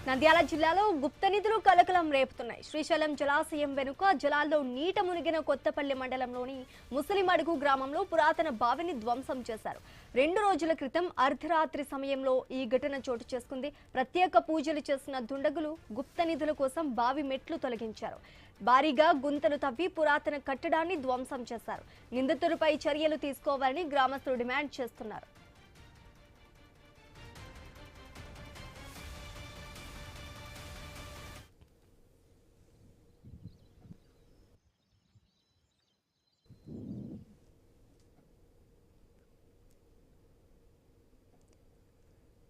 నంద్యాల జిల్లాలో గుప్త నిధులు కలకలం రేపుతున్నాయి. శ్రీశైలం జలాశయం వెనుక జలాల్లో నీట మునిగిన కొత్తపల్లి మండలంలోని ముసలిమడుగు గ్రామంలో పురాతన బావిని ధ్వంసం చేశారు. 2 రోజుల క్రితం అర్ధరాత్రి సమయంలో ఈ ఘటన చోటు చేసుకుంది. ప్రత్యేక పూజలు చేసిన దుండగులు గుప్త నిధుల కోసం బావి మెట్లు తొలగించారు. భారీగా గుంతలు తవ్వి పురాతన కట్టడాన్ని ధ్వంసం చేశారు. నిందితులపై చర్యలు తీసుకోవాలని గ్రామస్తులు డిమాండ్ చేస్తున్నారు.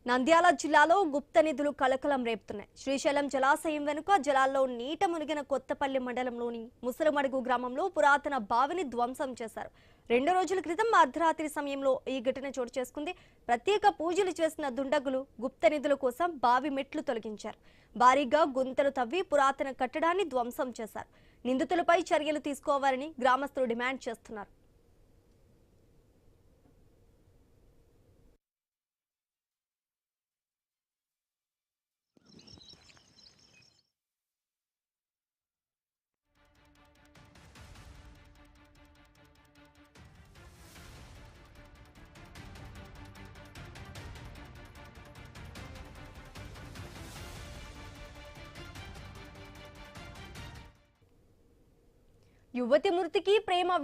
నంద్యాల జిల్లాలో గుప్త నిధులు కలకలం రేపుతున్నాయి. శ్రీశైలం జలాశయం వెనుక జలాల్లో నీట మునిగిన కొత్తపల్లి మండలంలోని ముసలిమడుగు గ్రామంలో పురాతన బావిని ధ్వంసం చేశారు. 2 రోజుల క్రితం అర్ధరాత్రి సమయంలో ఈ ఘటన చోటు చేసుకుంది. ప్రత్యేక పూజలు చేసిన దుండగులు గుప్త నిధుల కోసం బావి మెట్లు తొలగించారు. భారీగా గుంతలు తవ్వి పురాతన కట్టడాన్ని ధ్వంసం చేశారు. నిందితులపై చర్యలు తీసుకోవాలని గ్రామస్తులు డిమాండ్ చేస్తున్నారు. యువతి మృతికి ప్రేమ